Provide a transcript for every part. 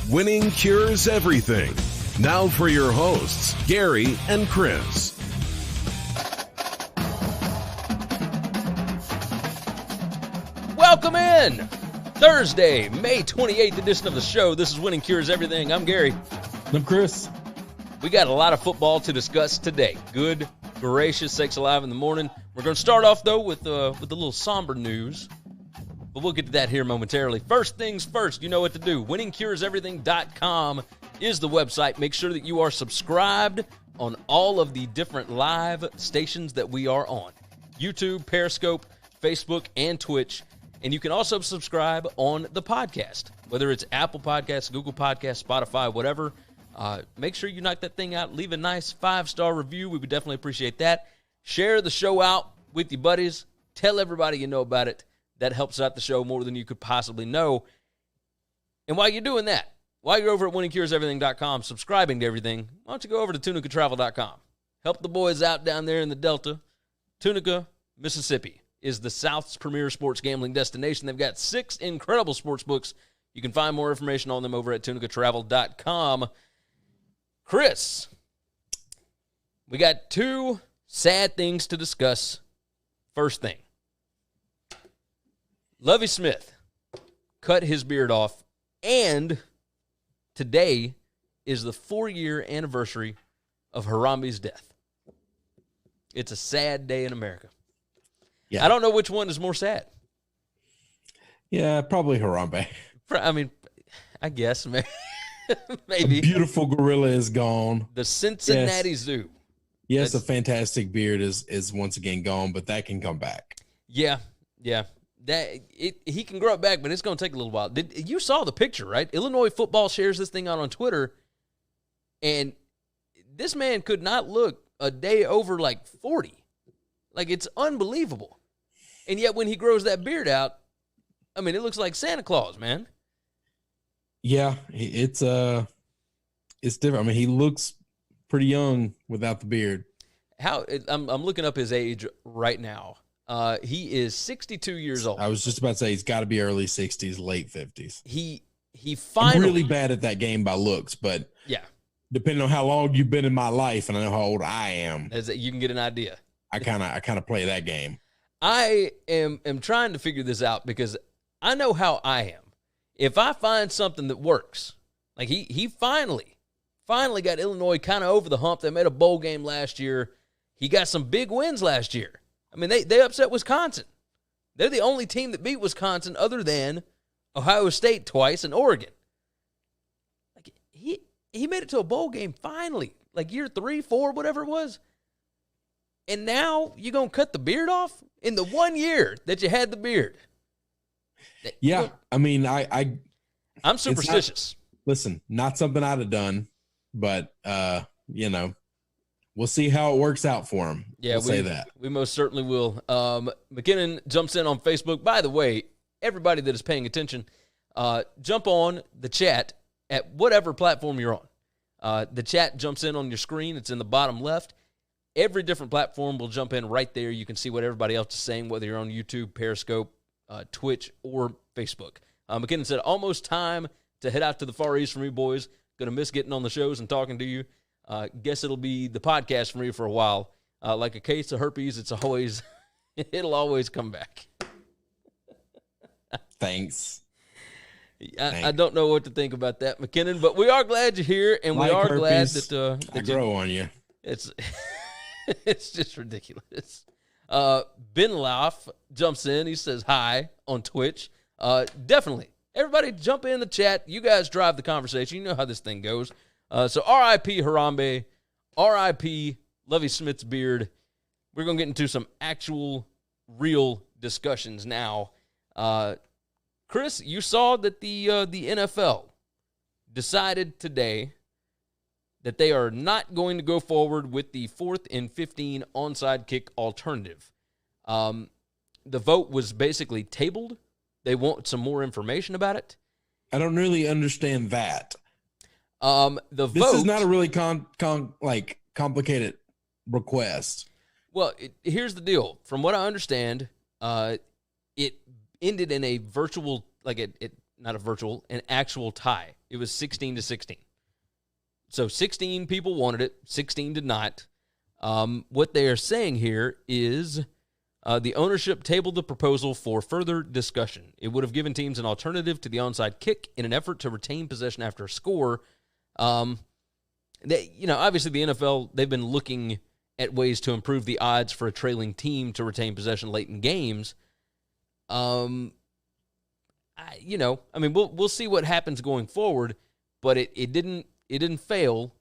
Winning cures everything. Now for your hosts, Gary and Chris. Welcome in. Thursday, May 28th edition of the show. This is Winning Cures Everything. I'm Gary. I'm Chris. We got a lot of football to discuss today. Good gracious sakes alive in the morning. We're going to start off, though, with a little somber news. But we'll get to that here momentarily. First things first, you know what to do. WinningCuresEverything.com is the website. Make sure that you are subscribed on all of the different live stations that we are on. YouTube, Periscope, Facebook, and Twitch. And you can also subscribe on the podcast, whether it's Apple Podcasts, Google Podcasts, Spotify, whatever. Make sure you knock that thing out. Leave a nice 5-star review. We would definitely appreciate that. Share the show out with your buddies. Tell everybody you know about it. That helps out the show more than you could possibly know. And while you're doing that, while you're over at winningcureseverything.com, subscribing to everything, why don't you go over to tunicatravel.com. Help the boys out down there in the Delta. Tunica, Mississippi is the South's premier sports gambling destination. They've got 6 incredible sports books. You can find more information on them over at tunicatravel.com. Chris, we got 2 sad things to discuss. First thing, Lovie Smith cut his beard off, and today is the 4-year anniversary of Harambe's death. It's a sad day in America. Yeah. I don't know which one is more sad. Yeah, probably Harambe. I mean, I guess maybe. A beautiful gorilla is gone. The Cincinnati Zoo. Yes, a fantastic beard is once again gone, but that can come back. Yeah. He can grow it back, but it's going to take a little while. You saw the picture, right? Illinois football shares this thing out on Twitter, and this man could not look a day over like 40. Like, it's unbelievable. And yet when he grows that beard out, I mean, it looks like Santa Claus, man. Yeah, it's different. I mean, he looks pretty young without the beard. I'm looking up his age right now. He is 62 years old. I was just about to say he's got to be early 60s, late 50s. He finally, I'm really bad at that game by looks, but yeah, depending on how long you've been in my life and I know how old I am, you can get an idea. I kind of play that game. I am trying to figure this out because I know how I am. If I find something that works, like he finally got Illinois kind of over the hump. They made a bowl game last year. He got some big wins last year. I mean, they upset Wisconsin. They're the only team that beat Wisconsin other than Ohio State twice and Oregon. Like he made it to a bowl game finally, like year 3, 4, whatever it was. And now you're going to cut the beard off in the 1 year that you had the beard. Yeah, I mean, I'm superstitious. Not something I'd have done, but, we'll see how it works out for him. Yeah, we'll say that. We most certainly will. McKinnon jumps in on Facebook. By the way, everybody that is paying attention, jump on the chat at whatever platform you're on. The chat jumps in on your screen. It's in the bottom left. Every different platform will jump in right there. You can see what everybody else is saying, whether you're on YouTube, Periscope, Twitch, or Facebook. McKinnon said, almost time to head out to the Far East for me, boys. Going to miss getting on the shows and talking to you. Guess it'll be the podcast for me for a while. Like a case of herpes, it'll always come back. Thanks. I don't know what to think about that, McKinnon, but we are glad you're here, and we are glad that I grow on you. It's it's just ridiculous. Ben Lauf jumps in. He says hi on Twitch. Definitely. Everybody jump in the chat. You guys drive the conversation. You know how this thing goes. So R.I.P. Harambe. R.I.P. Lovie Smith's beard. We're going to get into some actual, real discussions now. Chris, you saw that the NFL decided today that they are not going to go forward with the 4th and 15 onside kick alternative. The vote was basically tabled. They want some more information about it. I don't really understand that. This is not a really complicated request. Well, here's the deal. From what I understand, it ended in a virtual, an actual tie. It was 16-16. So 16 people wanted it, 16 did not. What they are saying here is the ownership tabled the proposal for further discussion. It would have given teams an alternative to the onside kick in an effort to retain possession after a score. Obviously the NFL, they've been looking at ways to improve the odds for a trailing team to retain possession late in games. We'll see what happens going forward, but it didn't fail.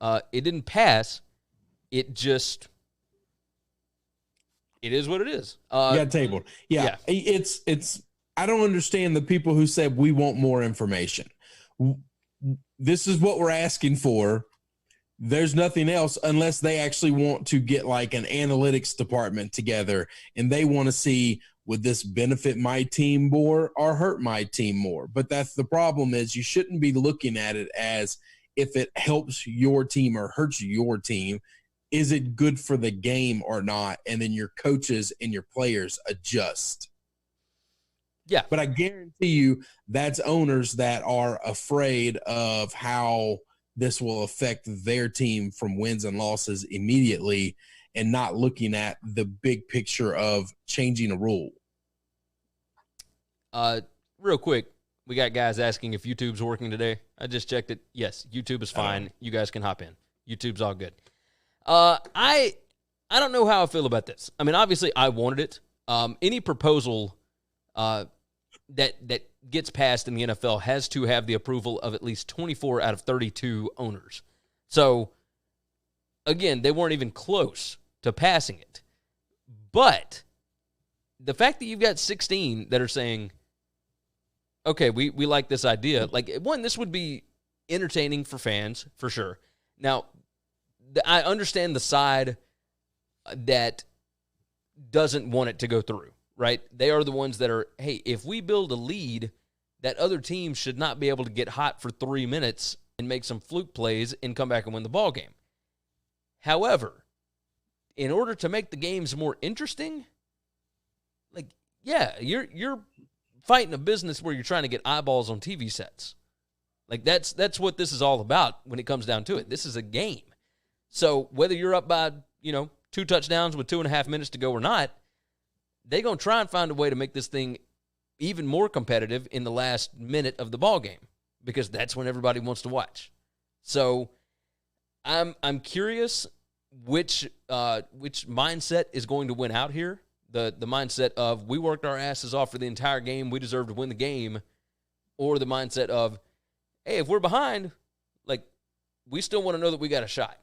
It didn't pass. It is what it is. Tabled. Yeah. It's I don't understand the people who said we want more information. This is what we're asking for. There's nothing else unless they actually want to get like an analytics department together and they want to see, would this benefit my team more or hurt my team more? But that's the problem, is you shouldn't be looking at it as if it helps your team or hurts your team. Is it good for the game or not? And then your coaches and your players adjust. Yeah. But I guarantee you that's owners that are afraid of how this will affect their team from wins and losses immediately and not looking at the big picture of changing a rule. Real quick, we got guys asking if YouTube's working today. I just checked it. Yes, YouTube is fine. You guys can hop in. YouTube's all good. I don't know how I feel about this. I mean, obviously I wanted it. Any proposal that gets passed in the NFL has to have the approval of at least 24 out of 32 owners. So, again, they weren't even close to passing it. But the fact that you've got 16 that are saying, okay, we like this idea. Like, one, this would be entertaining for fans, for sure. Now, I understand the side that doesn't want it to go through, right? They are the ones that are, hey, if we build a lead, that other team should not be able to get hot for 3 minutes and make some fluke plays and come back and win the ball game. However, in order to make the games more interesting, like, yeah, you're fighting a business where you're trying to get eyeballs on TV sets. Like, that's what this is all about when it comes down to it. This is a game. So whether you're up by, 2 touchdowns with 2.5 minutes to go or not, they're going to try and find a way to make this thing even more competitive in the last minute of the ball game, because that's when everybody wants to watch. So I'm curious which mindset is going to win out here. The mindset of we worked our asses off for the entire game, we deserve to win the game, or the mindset of, hey, if we're behind, like, we still want to know that we got a shot.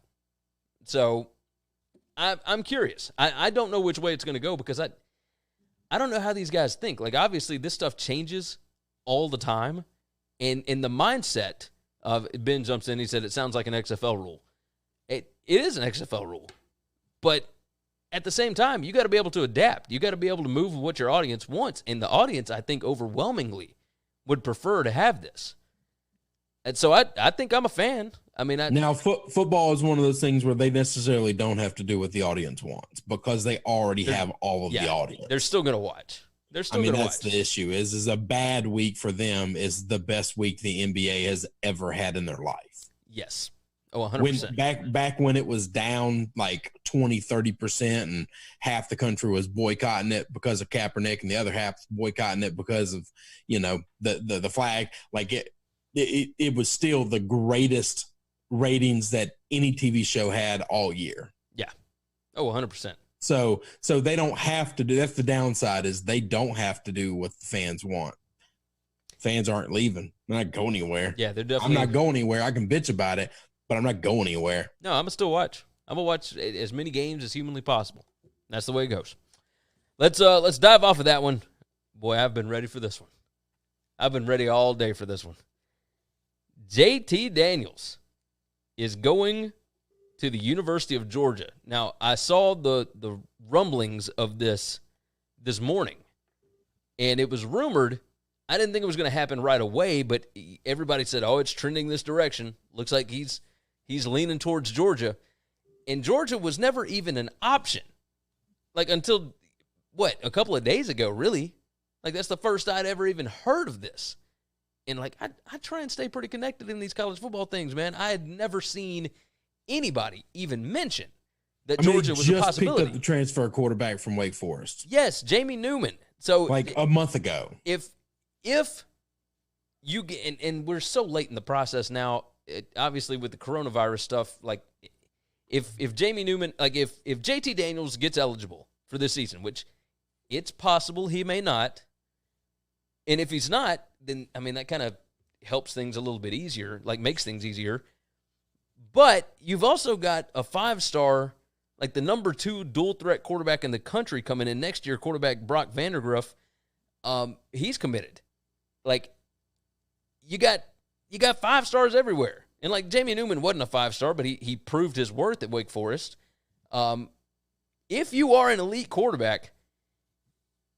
So I'm curious. I don't know which way it's going to go, because I don't know how these guys think. Like, obviously, this stuff changes all the time. And in the mindset of Ben jumps in, he said, it sounds like an XFL rule. It is an XFL rule. But at the same time, you got to be able to adapt. You got to be able to move with what your audience wants. And the audience, I think, overwhelmingly would prefer to have this. And so I think I'm a fan. I mean, now football is one of those things where they necessarily don't have to do what the audience wants, because they already have all of the audience. They're still going to watch. They're still going to watch. That's the issue. Is a bad week for them is the best week the NBA has ever had in their life. Yes. Oh, 100%. Back when it was down like 20-30% and half the country was boycotting it because of Kaepernick and the other half boycotting it because of, the flag. Like it was still the greatest ratings that any TV show had all year. Yeah. Oh, 100%. So they don't have to do, that's the downside, is they don't have to do what the fans want. Fans aren't leaving. They're not going anywhere. Yeah, they're definitely. I'm not going anywhere. I can bitch about it, but I'm not going anywhere. No, I'm going to still watch. I'm going to watch as many games as humanly possible. That's the way it goes. Let's dive off of that one. Boy, I've been ready for this one. I've been ready all day for this one. JT Daniels is going to the University of Georgia. Now, I saw the rumblings of this morning, and it was rumored. I didn't think it was going to happen right away, but everybody said, oh, it's trending this direction. Looks like he's leaning towards Georgia. And Georgia was never even an option. Like, until, a couple of days ago, really. Like, that's the first I'd ever even heard of this. And, like, I try and stay pretty connected in these college football things, man. I had never seen anybody even mention that Georgia was a possibility. Picked up the transfer quarterback from Wake Forest. Yes, Jamie Newman. So like a month ago. If you get, and we're so late in the process now, obviously with the coronavirus stuff, like if Jamie Newman, like if JT Daniels gets eligible for this season, which it's possible he may not, and if he's not, then, I mean, that kind of helps things a little bit easier, like makes things easier. But you've also got a 5-star, like the number 2 dual-threat quarterback in the country coming in next year, quarterback Brock Vandergriff. He's committed. Like, you got 5 stars everywhere. And, like, Jamie Newman wasn't a 5-star, but he proved his worth at Wake Forest. If you are an elite quarterback,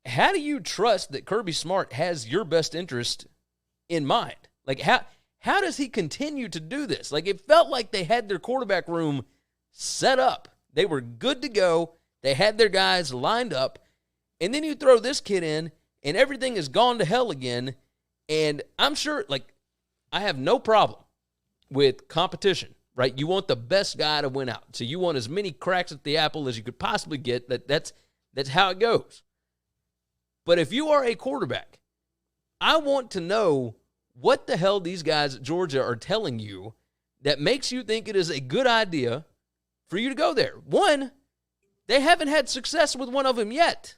how do you trust that Kirby Smart has your best interest in mind? Like, how does he continue to do this? Like, it felt like they had their quarterback room set up. They were good to go. They had their guys lined up. And then you throw this kid in, and everything has gone to hell again. And I'm sure, like, I have no problem with competition, right? You want the best guy to win out. So you want as many cracks at the apple as you could possibly get. That's how it goes. But if you are a quarterback, I want to know what the hell these guys at Georgia are telling you that makes you think it is a good idea for you to go there. 1, they haven't had success with one of them yet.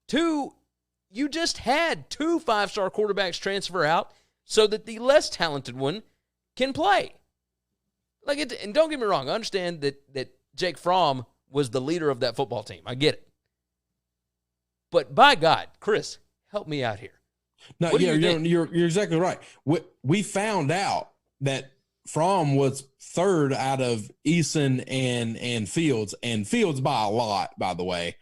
2, you just had 2 5-star quarterbacks transfer out so that the less talented one can play. Like, and don't get me wrong, I understand that Jake Fromm was the leader of that football team. I get it. But by God, Chris, help me out here. No, yeah, you're exactly right. We found out that Fromm was 3rd out of Eason and Fields by a lot, by the way.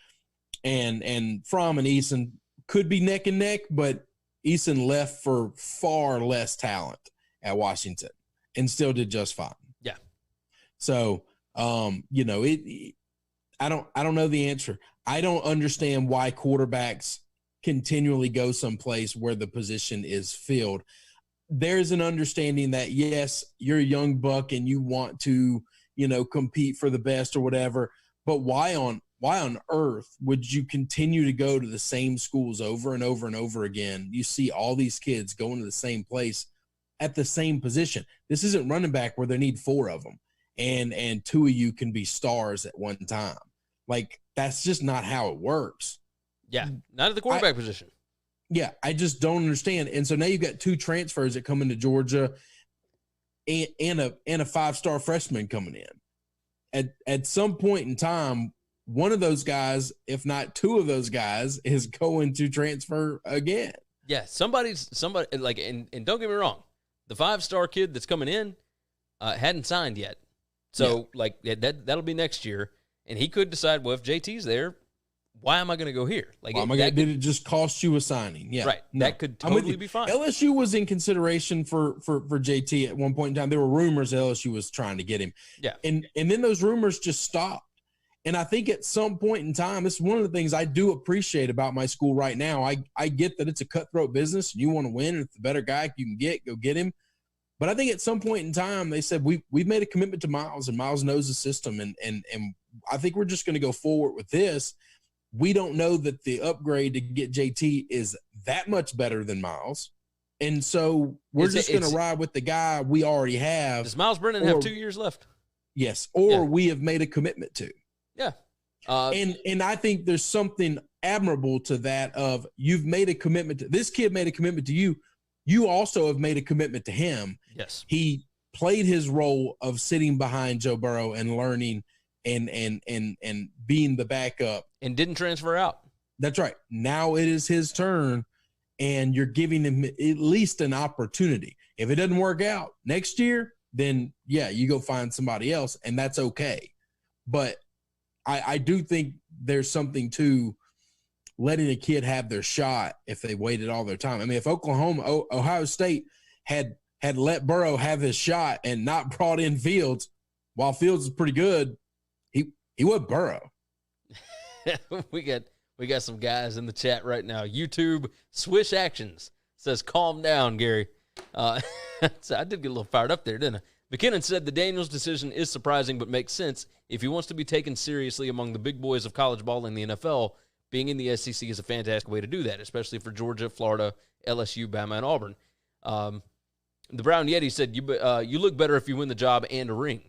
And Fromm and Eason could be neck and neck, but Eason left for far less talent at Washington and still did just fine. Yeah. So, I don't know the answer. I don't understand why quarterbacks continually go someplace where the position is filled. There's an understanding that, yes, you're a young buck and you want to, compete for the best or whatever, but why on earth would you continue to go to the same schools over and over and over again? You see all these kids going to the same place at the same position. This isn't running back where they need 4 of them and 2 of you can be stars at one time. Like, that's just not how it works. Yeah, not at the quarterback position. Yeah, I just don't understand. And so now you've got 2 transfers that come into Georgia and a 5-star freshman coming in. At some point in time, one of those guys, if not 2 of those guys, is going to transfer again. Yeah, somebody like, and don't get me wrong, the 5-star kid that's coming in hadn't signed yet. So, that'll be next year. And he could decide, well, if JT's there, why am I going to go here? Like, did it just cost you a signing? Yeah, right. No, that could totally be fine. LSU was in consideration for JT at one point in time. There were rumors LSU was trying to get him. Yeah, and then those rumors just stopped. And I think at some point in time, this is one of the things I do appreciate about my school right now. I get that it's a cutthroat business and you want to win. And if the better guy you can get, go get him. But I think at some point in time, they said, we've made a commitment to Miles, and Miles knows the system. And I think we're just going to go forward with this. We don't know that the upgrade to get JT is that much better than Miles. And so we're just going to ride with the guy we already have. Does Miles Brennan have 2 years left? Yes. Or we have made a commitment to. Yeah. And I think there's something admirable to that of you've made a commitment to this kid made a commitment to you. You also have made a commitment to him. Yes. He played his role of sitting behind Joe Burrow and learning and being the backup. And didn't transfer out. That's right. Now it is his turn, and you're giving him at least an opportunity. If it doesn't work out next year, then, yeah, you go find somebody else, and that's okay. But I do think there's something to letting a kid have their shot if they waited all their time. I mean, if Ohio State had let Burrow have his shot and not brought in Fields, while Fields is pretty good, he would Burrow. We got some guys in the chat right now. YouTube Swish Actions says, calm down, Gary. So I did get a little fired up there, didn't I? McKinnon said the Daniels decision is surprising but makes sense. If he wants to be taken seriously among the big boys of college ball in the NFL, being in the SEC is a fantastic way to do that, especially for Georgia, Florida, LSU, Bama, and Auburn. The Brown Yeti said, you look better if you win the job and a ring.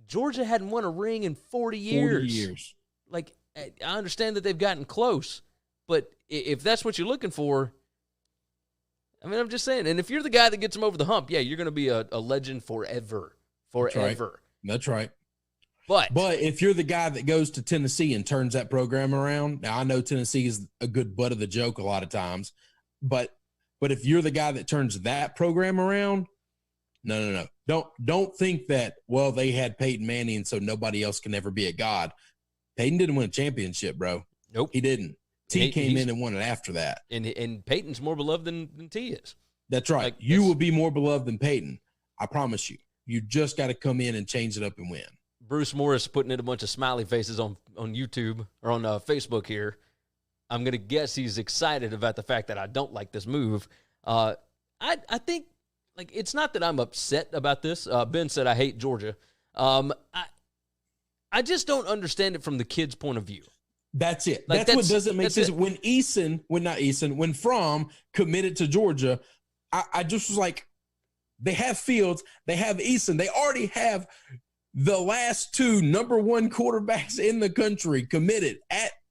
Georgia hadn't won a ring in 40 years. 40 years. Like, I understand that they've gotten close, but if that's what you're looking for, I mean, I'm just saying. And if you're the guy that gets them over the hump, yeah, you're going to be a legend forever. Forever. That's right. But if you're the guy that goes to Tennessee and turns that program around, now I know Tennessee is a good butt of the joke a lot of times, but if you're the guy that turns that program around, no. Don't think that, well, they had Peyton Manning, so nobody else can ever be a god. Peyton didn't win a championship, bro. Nope. He didn't. T came in and won it after that. And Peyton's more beloved than T is. That's right. Like, you will be more beloved than Peyton. I promise you. You just got to come in and change it up and win. Bruce Morris putting in a bunch of smiley faces on YouTube or on Facebook here. I'm going to guess he's excited about the fact that I don't like this move. I think, like, it's not that I'm upset about this. Ben said I hate Georgia. I just don't understand it from the kid's point of view. That's it. Like, that's what doesn't make sense. When Fromm committed to Georgia, I just was like, they have Fields, they have Eason, they already have the last two number one quarterbacks in the country committed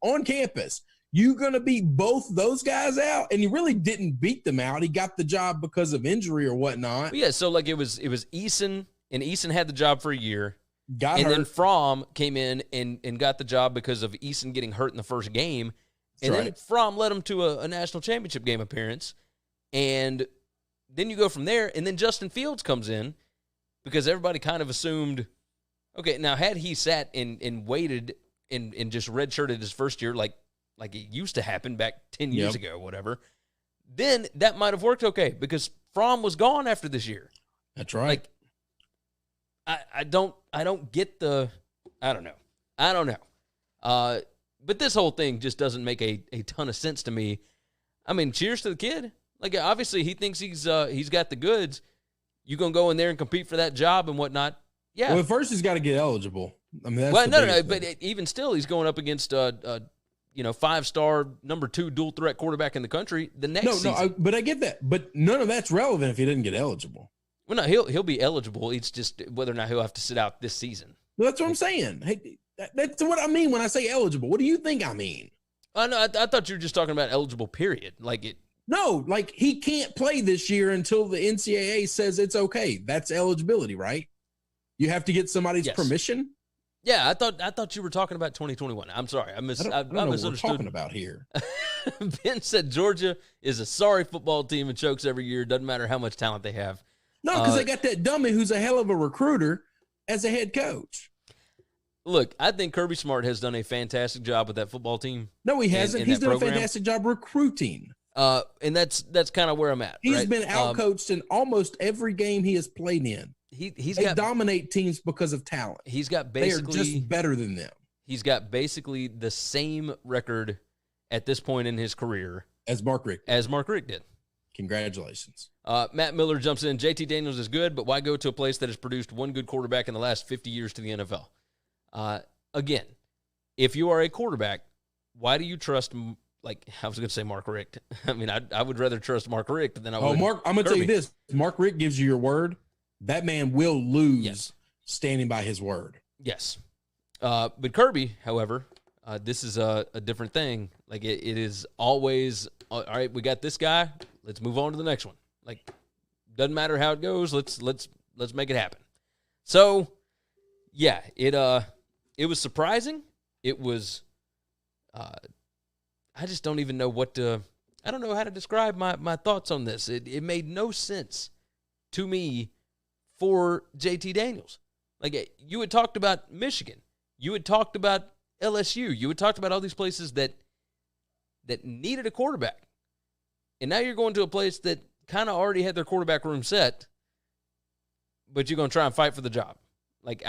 on campus. You gonna beat both those guys out? And he really didn't beat them out. He got the job because of injury or whatnot. Yeah, so like it was Eason, and Eason had the job for a year. Got hurt. Then Fromm came in and got the job because of Eason getting hurt in the first game. And then Fromm led him to a national championship game appearance. And then you go from there, and then Justin Fields comes in because everybody kind of assumed, okay, now had he sat and waited and just redshirted his first year like it used to happen back 10 years ago or whatever, then that might have worked okay because Fromm was gone after this year. That's right. Like, I don't get the, I don't know. But this whole thing just doesn't make a ton of sense to me. I mean, cheers to the kid. Like, obviously he thinks he's got the goods. You gonna go in there and compete for that job and whatnot? Yeah. Well, first he's got to get eligible. I mean, that's no. But even still, he's going up against 5-star number 2 dual threat quarterback in the country the next season. But I get that. But none of that's relevant if he didn't get eligible. Well, no, he'll be eligible. It's just whether or not he'll have to sit out this season. Well, that's what I'm saying. Hey, that's what I mean when I say eligible. What do you think I mean? No, I thought you were just talking about eligible, period. Like it. No, like he can't play this year until the NCAA says it's okay. That's eligibility, right? You have to get somebody's permission. Yeah, I thought you were talking about 2021. I'm sorry, I misunderstood. I don't know what we're talking about here. Ben said Georgia is a sorry football team and chokes every year. Doesn't matter how much talent they have. No, because they got that dummy who's a hell of a recruiter as a head coach. Look, I think Kirby Smart has done a fantastic job with that football team. No, he hasn't. He's done a fantastic job recruiting. And that's kind of where I'm at. He's been outcoached in almost every game he has played in. They dominate teams because of talent. He's got basically, they are just better than them. He's got basically the same record at this point in his career as Mark Richt did. Congratulations. Matt Miller jumps in. JT Daniels is good, but why go to a place that has produced one good quarterback in the last 50 years to the NFL? Again, if you are a quarterback, why do you trust, like I was going to say Mark Richt. I mean, I would rather trust Mark Richt than I would Mark, I'm going to tell you this. Mark Richt gives you your word. That man will lose standing by his word. Yes. But Kirby, however, this is a different thing. Like it is always, all right, we got this guy. Let's move on to the next one. Like, doesn't matter how it goes. Let's make it happen. So, yeah, it was surprising. It was, I just don't even know I don't know how to describe my thoughts on this. It made no sense to me for JT Daniels. Like, you had talked about Michigan. You had talked about LSU. You had talked about all these places that needed a quarterback. And now you're going to a place that kind of already had their quarterback room set, but you're going to try and fight for the job. Like,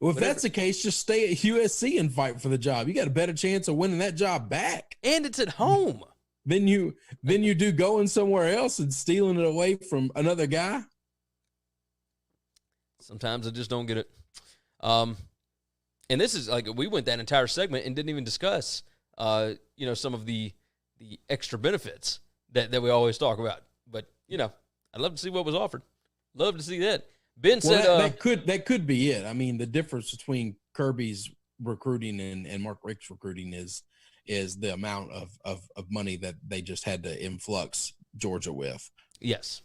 if that's the case, just stay at USC and fight for the job. You got a better chance of winning that job back. And it's at home. Then you do going somewhere else and stealing it away from another guy. Sometimes I just don't get it. And this is like we went that entire segment and didn't even discuss, some of the extra benefits that we always talk about. But I'd love to see what was offered. Love to see that. Ben said that could be it. I mean, the difference between Kirby's recruiting and Mark Richt's recruiting is the amount of money that they just had to influx Georgia with. Yes,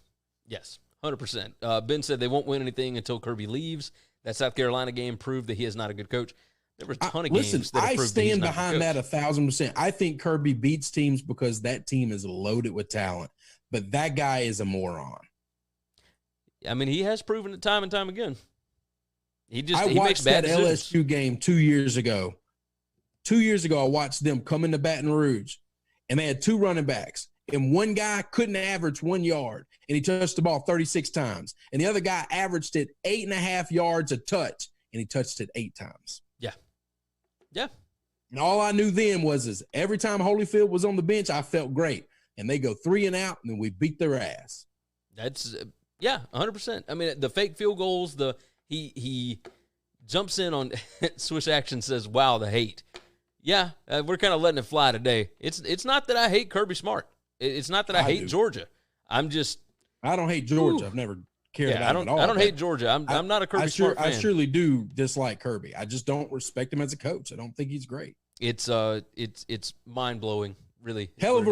100%. Ben said they won't win anything until Kirby leaves. That South Carolina game proved that he is not a good coach. There were a ton of games that proved that he's not a good coach. I stand behind that 1,000%. I think Kirby beats teams because that team is loaded with talent, but that guy is a moron. I mean, he has proven it time and time again. He watched makes bad that decisions. LSU game 2 years ago. 2 years ago, I watched them come into Baton Rouge, and they had two running backs, and one guy couldn't average 1 yard, and he touched the ball 36 times, and the other guy averaged it 8.5 yards a touch, and he touched it 8 times. Yeah. And all I knew then was every time Holyfield was on the bench, I felt great, and they go 3 and out, and then we beat their ass. That's 100%. I mean, the fake field goals, he jumps in on Swish Action says, "Wow, the hate." Yeah, we're kind of letting it fly today. It's not that I hate Kirby Smart. It's not that I hate Georgia. I don't hate Georgia. I've never cared about it at all. I don't hate Georgia. I'm not a Kirby Smart fan. I surely do dislike Kirby. I just don't respect him as a coach. I don't think he's great. It's mind blowing, really. Hell of a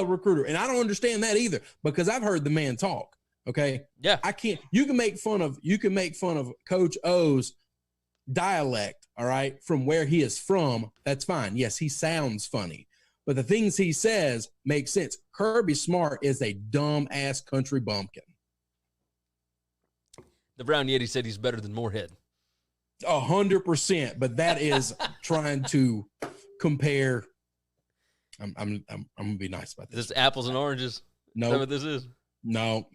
recruiter. And I don't understand that either because I've heard the man talk. Okay. Yeah. I can't. You can make fun of Coach O's dialect. All right, from where he is from. That's fine. Yes, he sounds funny, but the things he says make sense. Kirby Smart is a dumb ass country bumpkin. The Brown Yeti said he's better than Moorhead. 100%, but that is trying to compare. I'm gonna be nice about this. Is this apples and oranges? No. Is that what this is? No.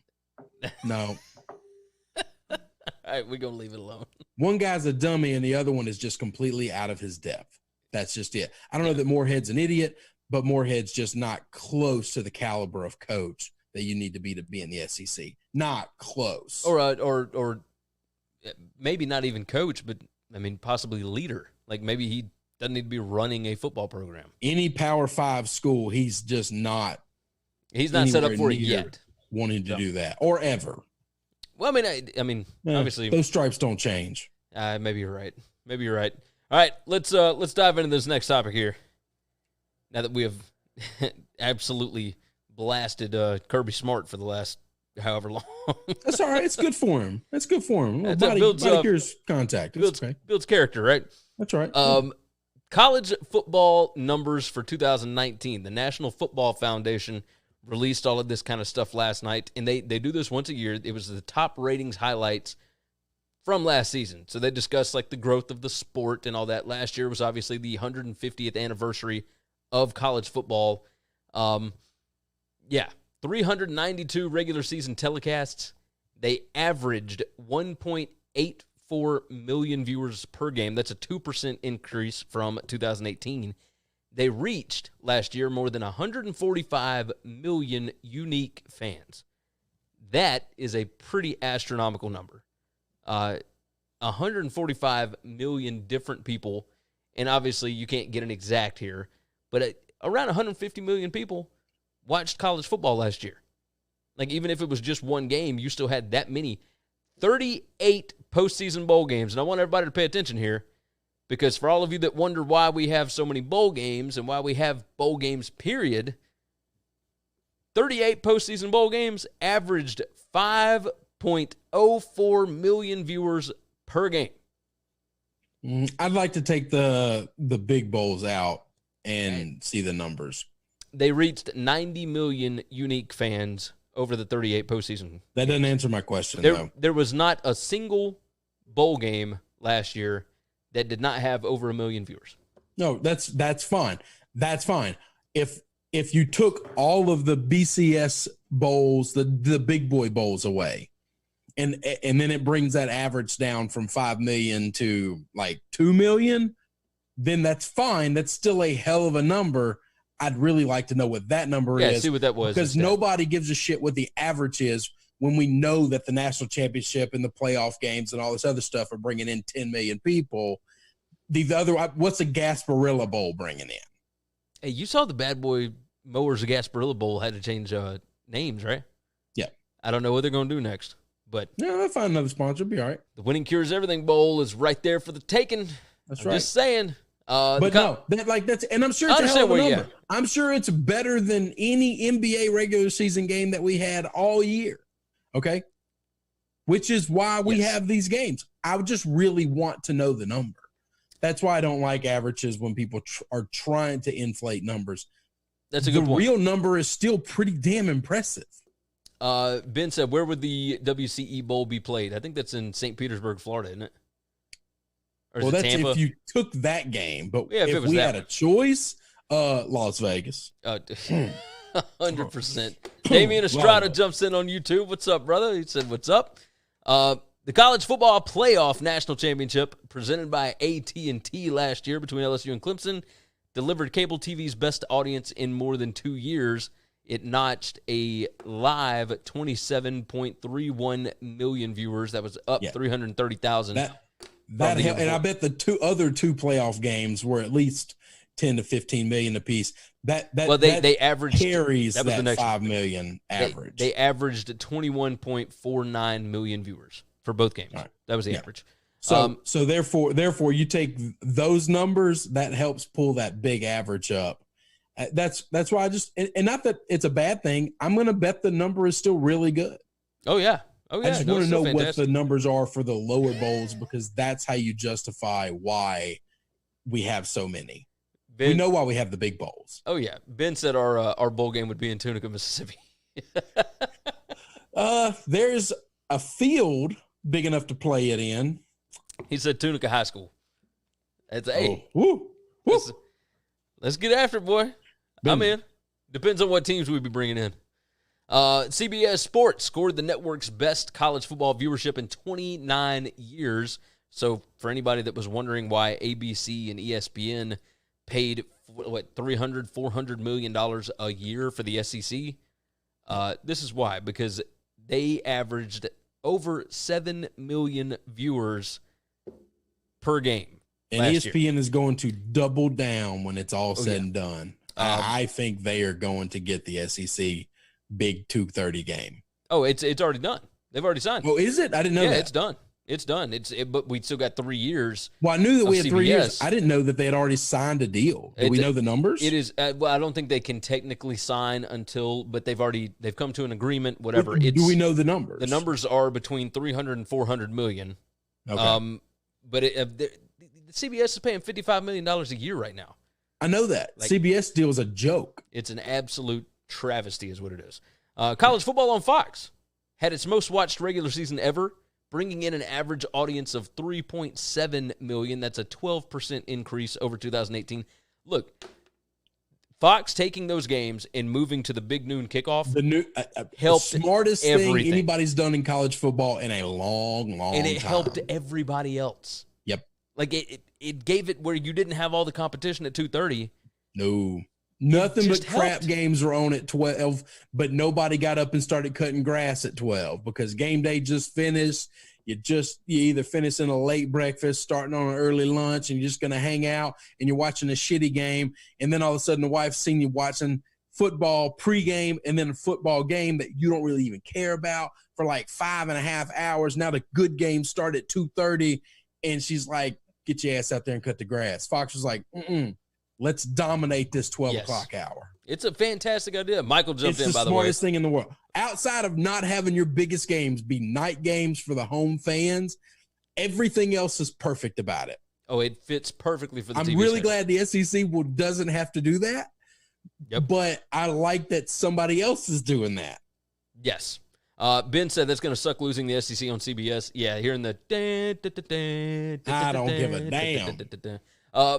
All right, we're going to leave it alone. One guy's a dummy and the other one is just completely out of his depth. That's just it. I don't know that Moorhead's an idiot, but Moorhead's just not close to the caliber of coach that you need to be in the SEC. Not close. Or maybe not even coach, but, I mean, possibly leader. Like maybe he doesn't need to be running a football program. Any Power 5 school, he's just not. He's not set up for it yet. Wanting to do that or ever. Well, I mean, obviously those stripes don't change. Maybe you're right. All right, let's dive into this next topic here. Now that we have absolutely blasted Kirby Smart for the last however long. That's all right. It's good for him. Body cures contact. Builds character, right? That's right. College football numbers for 2019. The National Football Foundation released all of this kind of stuff last night, and they do this once a year. It was the top ratings highlights from last season. So they discussed like the growth of the sport and all that. Last year was obviously the 150th anniversary of college football. 392 regular season telecasts. They averaged 1.84 million viewers per game. That's a 2% increase from 2018. They reached last year more than 145 million unique fans. That is a pretty astronomical number. 145 million different people, and obviously you can't get an exact here, but around 150 million people watched college football last year. Like even if it was just one game, you still had that many. 38 postseason bowl games, and I want everybody to pay attention here. Because for all of you that wonder why we have so many bowl games and why we have bowl games, period, 38 postseason bowl games averaged 5.04 million viewers per game. I'd like to take the big bowls out and see the numbers. They reached 90 million unique fans over the 38 postseason. That doesn't answer my question, though. There was not a single bowl game last year that did not have over 1 million viewers. No, that's fine. That's fine. If you took all of the BCS bowls, the big boy bowls away, and then it brings that average down from 5 million to like 2 million, then that's fine. That's still a hell of a number. I'd really like to know what that number is. See what that was. Because nobody gives a shit what the average is when we know that the national championship and the playoff games and all this other stuff are bringing in 10 million people. What's a Gasparilla Bowl bringing in? Hey, you saw the Bad Boy Mowers of Gasparilla Bowl had to change names, right? Yeah. I don't know what they're going to do next, but yeah, they'll find another sponsor. It'll be all right. The Winning Cures Everything Bowl is right there for the taking. That's I'm right. Just saying. But that's, and I'm sure it's a hell of a number. I'm sure it's better than any NBA regular season game that we had all year. Okay. Which is why we have these games. I would just really want to know the number. That's why I don't like averages when people are trying to inflate numbers. That's a good point. The real number is still pretty damn impressive. Ben said, where would the WCE Bowl be played? I think that's in St. Petersburg, Florida, isn't it? Or Well, that's Tampa? if you took that game. But Yeah, if we had a choice, Las Vegas. 100%. Damian Estrada jumps in on YouTube. What's up, brother? He said, what's up? The College Football Playoff National Championship presented by AT&T last year between LSU and Clemson delivered cable TV's best audience in more than 2 years. It notched a live 27.31 million viewers. That was up 330,000. That helped, and I bet the other two playoff games were at least 10 to 15 million apiece. They averaged carries that was the next 5 million average. They averaged 21.49 million viewers for both games. Right. That was the average. So therefore you take those numbers, that helps pull that big average up. That's why I just, and not that it's a bad thing. I'm going to bet the number is still really good. Oh yeah. I just want to know what the numbers are for the lower bowls, because that's how you justify why we have so many. We know why we have the big bowls. Oh yeah. Ben said our bowl game would be in Tunica, Mississippi. There's a field big enough to play it in. He said Tunica High School. That's Let's get after it, boy. I'm in. Depends on what teams we'd be bringing in. CBS Sports scored the network's best college football viewership in 29 years. So for anybody that was wondering why ABC and ESPN paid $400 million a year for the SEC, this is why, because they averaged over 7 million viewers per game. And ESPN is going to double down when it's all said and done. I think they are going to get the SEC big 2:30 game. Oh, it's already done. They've already signed. Oh, is it? I didn't know that. Yeah, it's done. It's done. But we still got 3 years. Well, I knew that we had CBS. 3 years. I didn't know that they had already signed a deal. Do we know the numbers? It is. Well, I don't think they can technically sign until, but they've come to an agreement. Whatever. Do we know the numbers? The numbers are between 300 and 400 million. Okay. But the CBS is paying $55 million a year right now. I know that. CBS deal is a joke. It's an absolute travesty is what it is. College football on Fox had its most watched regular season ever, bringing in an average audience of 3.7 million. That's a 12% increase over 2018. Look, Fox taking those games and moving to the big noon kickoff, helped the smartest everything. thing anybody's done in college football in a long time. And it helped everybody else. Yep. Like it gave it where you didn't have all the competition at 2:30. No. Nothing but crap helped. games were on at 12, but nobody got up and started cutting grass at 12 because game day just finished. You either finish in a late breakfast, starting on an early lunch, and you're just going to hang out, and you're watching a shitty game, and then all of a sudden the wife's seen you watching football pregame and then a football game that you don't really even care about for like 5.5 hours. Now the good games start at 2:30, and she's like, get your ass out there and cut the grass. Fox was like, let's dominate this 12 o'clock hour. It's a fantastic idea. Michael jumped in, by the way. It's the smartest thing in the world. Outside of not having your biggest games be night games for the home fans, everything else is perfect about it. Oh, it fits perfectly for the TV I'm really schedule. glad the SEC doesn't have to do that. Yep. But I like that somebody else is doing that. Yes. Ben said that's going to suck losing the SEC on CBS. Yeah, hearing the... I don't give a damn.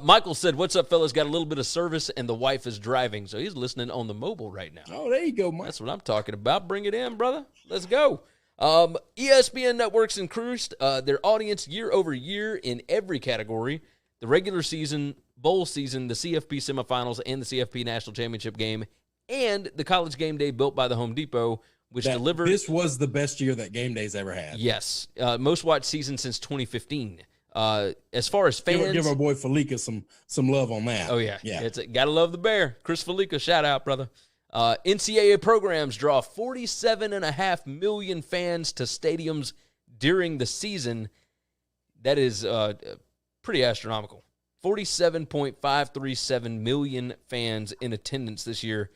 Michael said, what's up, fellas? Got a little bit of service, and the wife is driving, so he's listening on the mobile right now. Oh, there you go, Mike. That's what I'm talking about. Bring it in, brother. Let's go. ESPN Networks increased their audience year over year in every category. the regular season, bowl season, the CFP semifinals, and the CFP national championship game, and the college game day built by the Home Depot, which delivered. This was the best year that game days ever had. Yes. Most watched season since 2015. As far as fans. Give our boy Felica some love on that. Oh, yeah. Gotta love the Bear. Chris Felica, shout out, brother. NCAA programs draw 47.5 million fans to stadiums during the season. That is pretty astronomical. 47.537 million fans in attendance this year.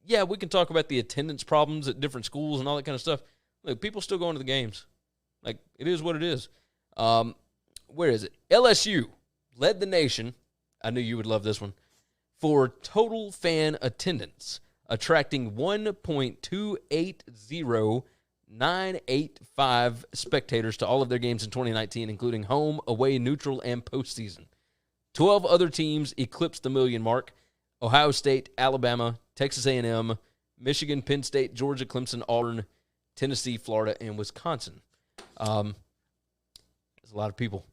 Yeah, we can talk about the attendance problems at different schools and all that kind of stuff. Look, people still going to the games. Like, it is what it is. Where is it? LSU led the nation. I knew you would love this one. For total fan attendance, attracting 1.280985 spectators to all of their games in 2019, including home, away, neutral, and postseason. 12 other teams eclipsed the million mark. Ohio State, Alabama, Texas A&M, Michigan, Penn State, Georgia, Clemson, Auburn, Tennessee, Florida, and Wisconsin. There's a lot of people.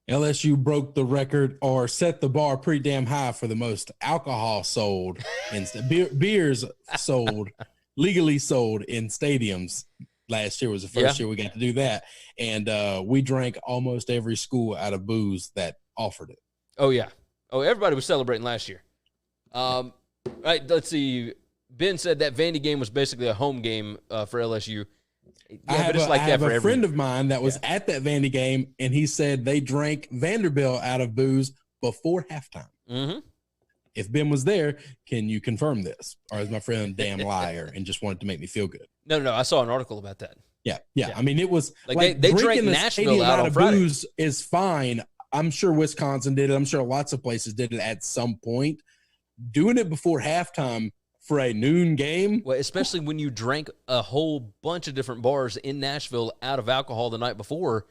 LSU broke the record or set the bar pretty damn high for the most alcohol sold and beers sold, legally sold in stadiums. Last year was the first year we got to do that. And we drank almost every school out of booze that offered it. Oh, yeah. Oh, everybody was celebrating last year. Right, let's see. Ben said that Vandy game was basically a home game for LSU. Yeah, I have a friend of mine that was at that Vandy game, and he said they drank Vanderbilt out of booze before halftime. Mm-hmm. If Ben was there, can you confirm this? Or is my friend a damn liar and just wanted to make me feel good? No. I saw an article about that. Yeah. I mean, it was like they drank Nashville out on Friday. Booze is fine. I'm sure Wisconsin did it. I'm sure lots of places did it at some point. Doing it before halftime for a noon game. Well, especially when you drank a whole bunch of different bars in Nashville out of alcohol the night before,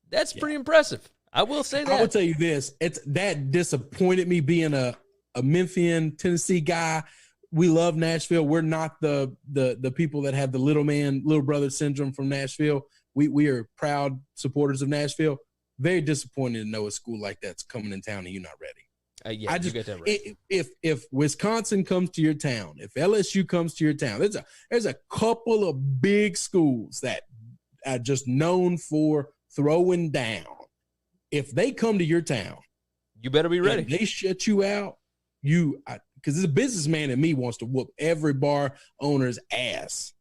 that's pretty impressive. I will say that. I will tell you this. That disappointed me being a Memphian, Tennessee guy. We love Nashville. We're not the people that have the little brother syndrome from Nashville. We are proud supporters of Nashville. Very disappointed to know a school like that's coming in town and you're not ready. You get that right. If Wisconsin comes to your town, if LSU comes to your town, there's a couple of big schools that are just known for throwing down. If they come to your town, you better be ready. They shut you out. Because this businessman in me wants to whoop every bar owner's ass.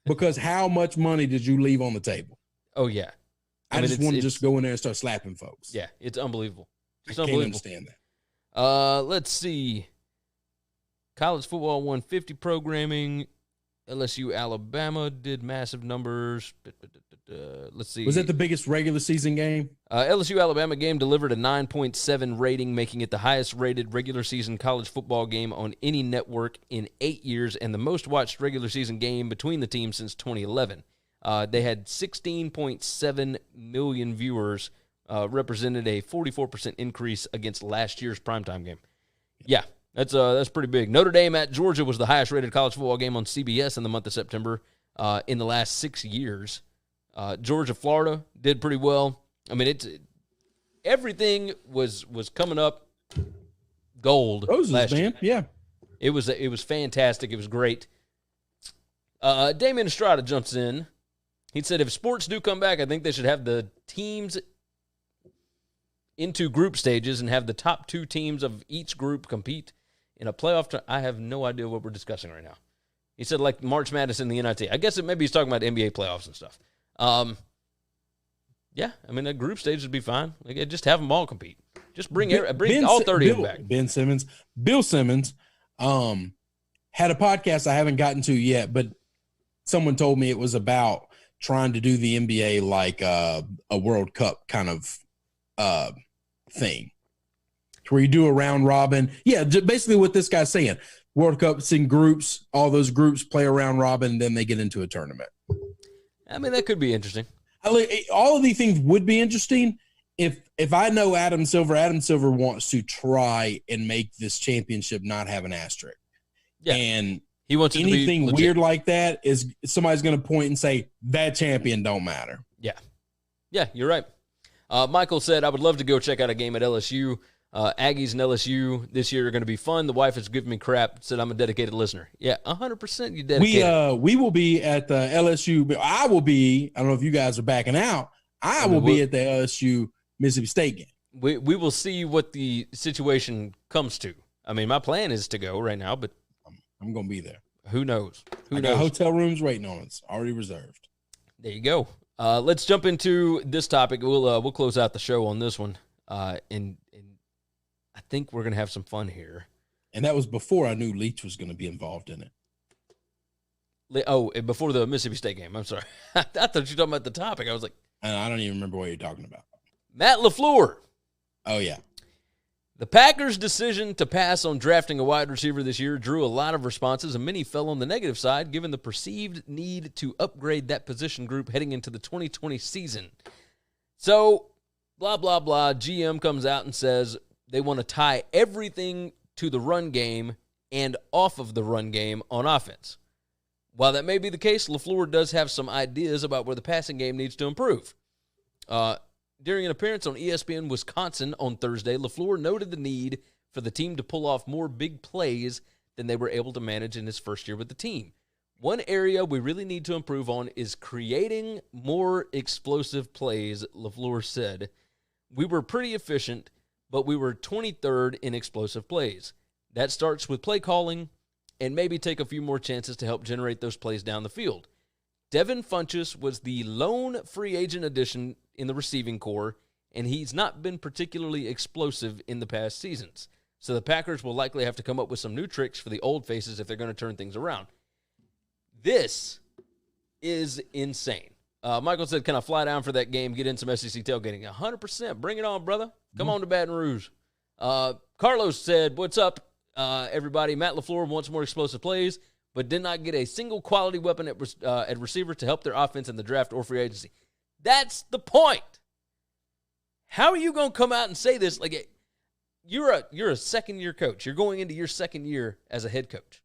Because how much money did you leave on the table? Oh yeah, I just want to just go in there and start slapping folks. Yeah, it's unbelievable. I can't understand that. Let's see. College football 150 programming. LSU, Alabama did massive numbers. Let's see. Was that the biggest regular season game? LSU, Alabama game delivered a 9.7 rating, making it the highest rated regular season college football game on any network in 8 years and the most watched regular season game between the teams since 2011. They had 16.7 million viewers. Represented a 44% increase against last year's primetime game. Yeah, that's pretty big. Notre Dame at Georgia was the highest-rated college football game on CBS in the month of September in the last 6 years. Georgia, Florida did pretty well. I mean, everything was coming up gold last year. Yeah, it was fantastic. It was great. Damian Estrada jumps in. He said, if sports do come back, I think they should have the teams into group stages and have the top two teams of each group compete in a playoff. I have no idea what we're discussing right now. He said like March Madness in the NIT. I guess maybe he's talking about NBA playoffs and stuff. Yeah, I mean, the group stage would be fine. Like, just have them all compete. Just bring all 30 of them back. Bill Simmons had a podcast I haven't gotten to yet, but someone told me it was about trying to do the NBA like a World Cup kind of thing where you do a round robin. Yeah, basically what this guy's saying. World Cup's in groups, all those groups play a round robin, and then they get into a tournament. I mean, that could be interesting. All of these things would be interesting if I know Adam Silver wants to try and make this championship not have an asterisk. Yeah. And he wants anything weird like that is somebody's going to point and say that champion don't matter. Yeah. Yeah, you're right. Michael said, I would love to go check out a game at LSU. Aggies and LSU this year are going to be fun. The wife is giving me crap. Said I'm a dedicated listener. Yeah, 100% you dedicated. We will be at the LSU. But I will be. I don't know if you guys are backing out. I will be at the LSU Mississippi State game. We will see what the situation comes to. I mean, my plan is to go right now, but I'm going to be there. Who knows? I got hotel rooms waiting on us. Already reserved. There you go. Let's jump into this topic. We'll close out the show on this one. And I think we're going to have some fun here. And that was before I knew Leach was going to be involved in it. Oh, before the Mississippi State game. I'm sorry. I thought you were talking about the topic. I was like, I don't even remember what you're talking about. Matt LaFleur. Oh, yeah. The Packers' decision to pass on drafting a wide receiver this year drew a lot of responses, and many fell on the negative side, given the perceived need to upgrade that position group heading into the 2020 season. So, blah, blah, blah. GM comes out and says they want to tie everything to the run game and off of the run game on offense. While that may be the case, LaFleur does have some ideas about where the passing game needs to improve. During an appearance on ESPN Wisconsin on Thursday, LaFleur noted the need for the team to pull off more big plays than they were able to manage in his first year with the team. One area we really need to improve on is creating more explosive plays, LaFleur said. We were pretty efficient, but we were 23rd in explosive plays. That starts with play calling and maybe take a few more chances to help generate those plays down the field. Devin Funchess was the lone free agent addition in the receiving corps, and he's not been particularly explosive in the past seasons. So the Packers will likely have to come up with some new tricks for the old faces if they're going to turn things around. This is insane. Michael said, can I fly down for that game, get in some SEC tailgating? 100%. Bring it on, brother. Come on to Baton Rouge. Carlos said, what's up, everybody? Matt LaFleur wants more explosive plays, but did not get a single quality weapon at receiver to help their offense in the draft or free agency. That's the point. How are you going to come out and say this? Like, you're a second-year coach. You're going into your second year as a head coach.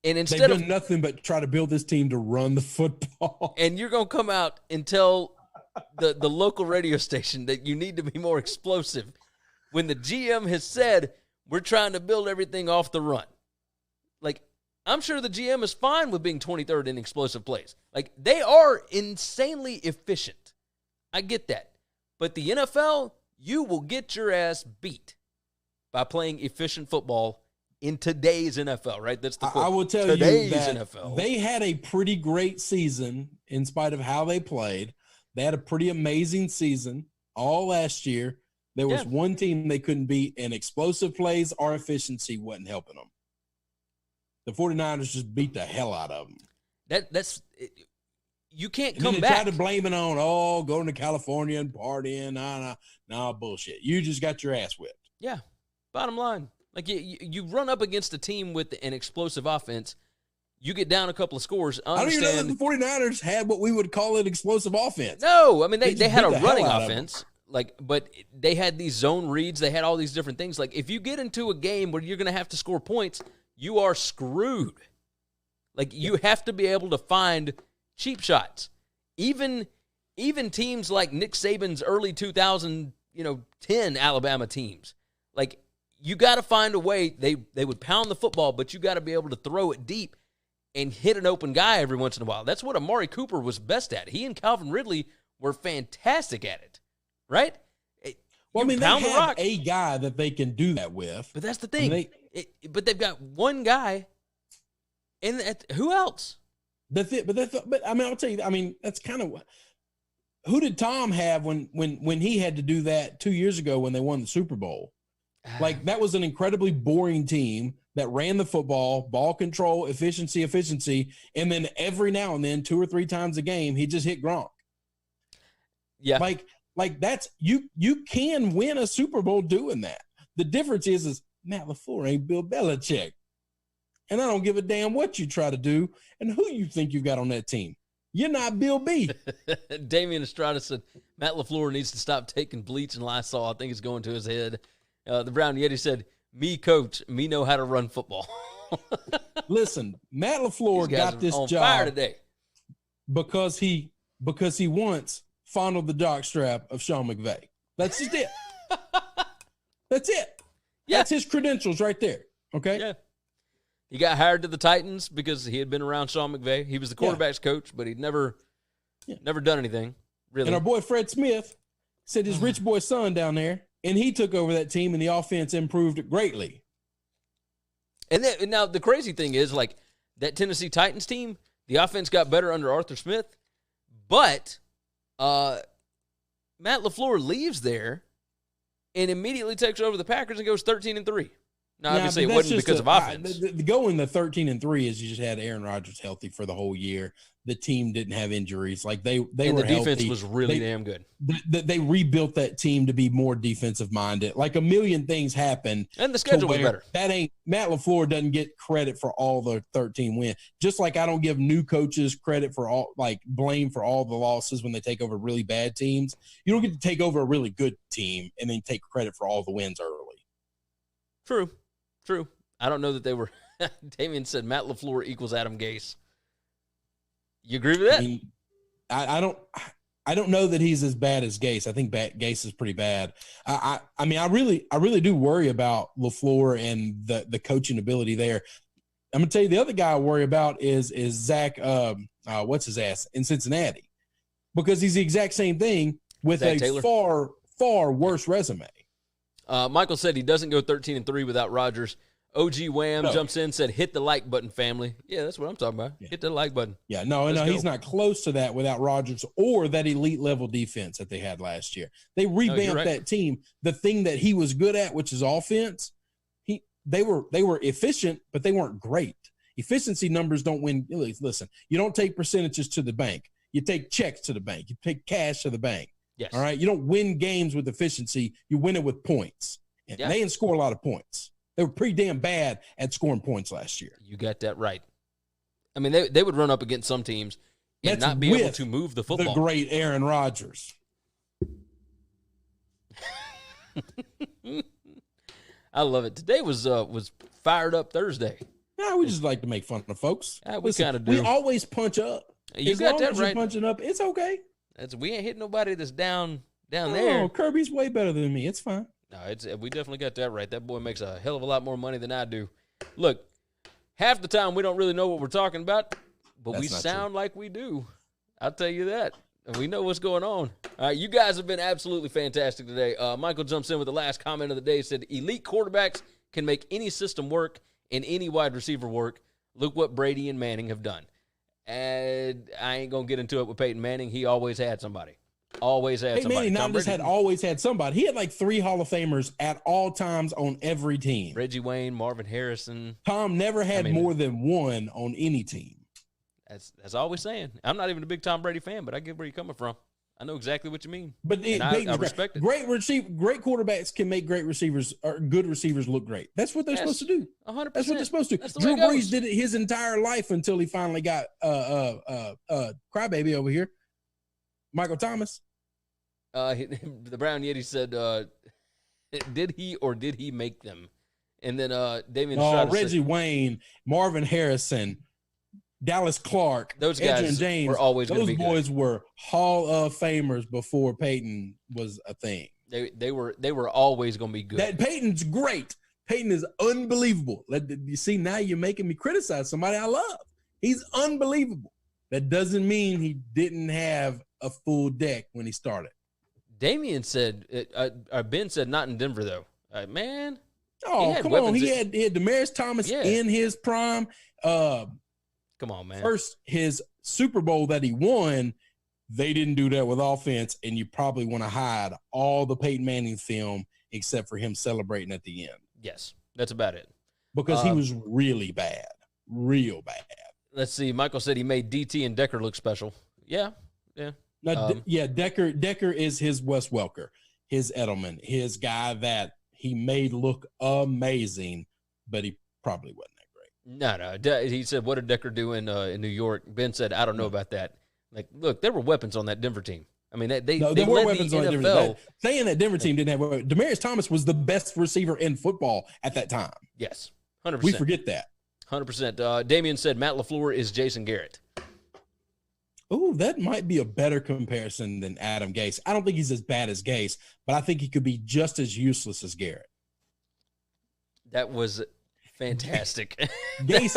And instead they've done nothing but try to build this team to run the football. And you're going to come out and tell the local radio station that you need to be more explosive when the GM has said we're trying to build everything off the run. Like, I'm sure the GM is fine with being 23rd in explosive plays. Like, they are insanely efficient. I get that. But the NFL, you will get your ass beat by playing efficient football in today's NFL, right? That's the quote. I will tell today's you that NFL. They had a pretty great season in spite of how they played. They had a pretty amazing season all last year. There was one team they couldn't beat, and explosive plays or efficiency wasn't helping them. The 49ers just beat the hell out of them. That's you can't and come then they back. tried to blame it on, going to California and partying. Nah, bullshit. You just got your ass whipped. Yeah, bottom line. Like, you run up against a team with an explosive offense, you get down a couple of scores. I don't even know that the 49ers had what we would call an explosive offense. No, I mean, they had a running offense, but they had these zone reads. They had all these different things. Like, if you get into a game where you're going to have to score points, you are screwed. Like, you have to be able to find cheap shots. Even teams like Nick Saban's early 2010 Alabama teams, like, you got to find a way. They would pound the football, but you got to be able to throw it deep and hit an open guy every once in a while. That's what Amari Cooper was best at. He and Calvin Ridley were fantastic at it, right? Well, they have a guy that they can do that with. But that's the thing. But they've got one guy, and who else? But I'll tell you. I mean, that's kind of what. Who did Tom have when he had to do that 2 years ago when they won the Super Bowl? Like, that was an incredibly boring team that ran the football, ball control, efficiency, and then every now and then, 2 or 3 times a game, he just hit Gronk. Yeah, like that's you can win a Super Bowl doing that. The difference is Matt LaFleur ain't Bill Belichick, and I don't give a damn what you try to do and who you think you got on that team. You're not Bill B. Damian Estrada said Matt LaFleur needs to stop taking bleach and Lysol. I think it's going to his head. The Brown Yeti said, me coach, me know how to run football. Listen, Matt LaFleur got this on job fire today because he wants fondled the jockstrap of Sean McVay. That's just it. That's it. Yeah. That's his credentials right there. Okay? Yeah. He got hired to the Titans because he had been around Sean McVay. He was the quarterback's coach, but he'd never done anything, really. And our boy Fred Smith said his rich boy son down there, and he took over that team, and the offense improved greatly. And now the crazy thing is, like, that Tennessee Titans team, the offense got better under Arthur Smith, but Matt LaFleur leaves there and immediately takes over the Packers and goes 13-3. Now, obviously, it wasn't because of offense. Going the 13-3 is you just had Aaron Rodgers healthy for the whole year. The team didn't have injuries. Like they were healthy. The defense was really damn good. They rebuilt that team to be more defensive minded. Like a million things happened, and the schedule was better. That ain't Matt LaFleur doesn't get credit for all the 13 wins. Just like I don't give new coaches credit for blame for all the losses when they take over really bad teams. You don't get to take over a really good team and then take credit for all the wins early. True. I don't know that they were. Damian said Matt LaFleur equals Adam Gase. You agree with that? I mean, I don't know that he's as bad as Gase. I think Gase is pretty bad. I really do worry about LaFleur and the coaching ability there. I'm gonna tell you the other guy I worry about is Zach. What's his ass in Cincinnati, because he's the exact same thing with Zach Taylor. far worse resume. Michael said he doesn't go 13-3 without Rodgers. OG Wham jumps in, said, hit the like button, family. Yeah, that's what I'm talking about. Yeah. Hit the like button. Yeah, no, he's not close to that without Rodgers or that elite level defense that they had last year. They revamped that team. The thing that he was good at, which is offense, they were efficient, but they weren't great. Efficiency numbers don't win. Listen, you don't take percentages to the bank. You take checks to the bank. You take cash to the bank. Yes. All right. You don't win games with efficiency. You win it with points. And they didn't score a lot of points. They were pretty damn bad at scoring points last year. You got that right. I mean, they would run up against some teams and not be able to move the football. The great Aaron Rodgers. I love it. Today was Fired Up Thursday. Yeah, we just like to make fun of folks. We kind of do. We always punch up. You got that right. Punching up, it's okay. We ain't hitting nobody that's down there. Oh, Kirby's way better than me. It's fine. No, we definitely got that right. That boy makes a hell of a lot more money than I do. Look, half the time we don't really know what we're talking about, but we sound like we do. I'll tell you that. And we know what's going on. All right, you guys have been absolutely fantastic today. Michael jumps in with the last comment of the day. He said, elite quarterbacks can make any system work and any wide receiver work. Look what Brady and Manning have done. And I ain't going to get into it with Peyton Manning. He always had somebody. Always had somebody. Manning not just always had somebody. He had like 3 Hall of Famers at all times on every team. Reggie Wayne, Marvin Harrison. Tom never had more than one on any team. That's all we're saying. I'm not even a big Tom Brady fan, but I get where you're coming from. I know exactly what you mean. But I respect it. Great quarterbacks can make great receivers or good receivers look great. That's what they're supposed to do. 100%. That's what they're supposed to do. Drew Brees did it his entire life until he finally got crybaby over here, Michael Thomas. The Brown Yeti said, did he make them? And then Damian Reggie Wayne, Marvin Harrison, Dallas Clark, those guys Adrian James, were always going to be good. Those boys were Hall of Famers before Peyton was a thing. They were always going to be good. Peyton's great. Peyton is unbelievable. You see, now you're making me criticize somebody I love. He's unbelievable. That doesn't mean he didn't have a full deck when he started. Damian said, Ben said, not in Denver though. Man, come on. He had Demaryius Thomas in his prime. Come on, man. First, his Super Bowl that he won, they didn't do that with offense, and you probably want to hide all the Peyton Manning film except for him celebrating at the end. Yes, that's about it. Because he was really bad, real bad. Let's see. Michael said he made DT and Decker look special. Yeah. Decker is his Wes Welker, his Edelman, his guy that he made look amazing, but he probably wasn't. No. He said, what did Decker do in New York? Ben said, I don't know about that. Like, look, there were weapons on that Denver team. I mean, they were weapons on the NFL. Saying that Denver team didn't have weapons. Demaryius Thomas was the best receiver in football at that time. Yes, 100%. We forget that. 100%. Damian said Matt LaFleur is Jason Garrett. Oh, that might be a better comparison than Adam Gase. I don't think he's as bad as Gase, but I think he could be just as useless as Garrett. That was fantastic. Gase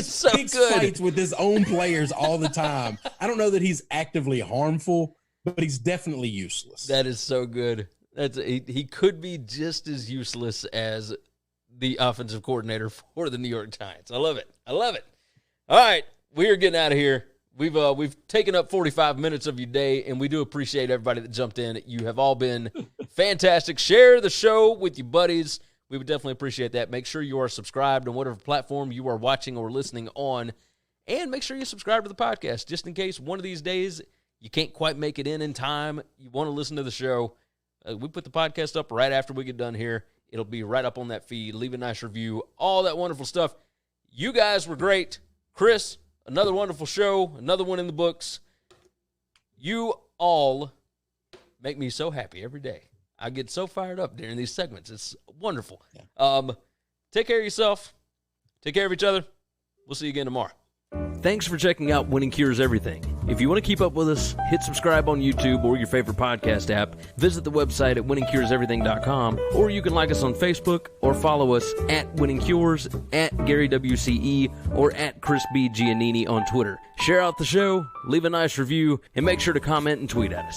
so picks fights with his own players all the time. I don't know that he's actively harmful, but he's definitely useless. That is so good. He could be just as useless as the offensive coordinator for the New York Giants. I love it. All right, we are getting out of here. We've taken up 45 minutes of your day, and we do appreciate everybody that jumped in. You have all been fantastic. Share the show with your buddies. We would definitely appreciate that. Make sure you are subscribed on whatever platform you are watching or listening on, and make sure you subscribe to the podcast just in case one of these days you can't quite make it in time. You want to listen to the show. We put the podcast up right after we get done here. It'll be right up on that feed. Leave a nice review, all that wonderful stuff. You guys were great. Chris, another wonderful show, another one in the books. You all make me so happy every day. I get so fired up during these segments. It's wonderful. Yeah. Take care of yourself. Take care of each other. We'll see you again tomorrow. Thanks for checking out Winning Cures Everything. If you want to keep up with us, hit subscribe on YouTube or your favorite podcast app. Visit the website at winningcureseverything.com, or you can like us on Facebook or follow us at Winning Cures, at Gary WCE, or at Chris B. Giannini on Twitter. Share out the show, leave a nice review, and make sure to comment and tweet at us.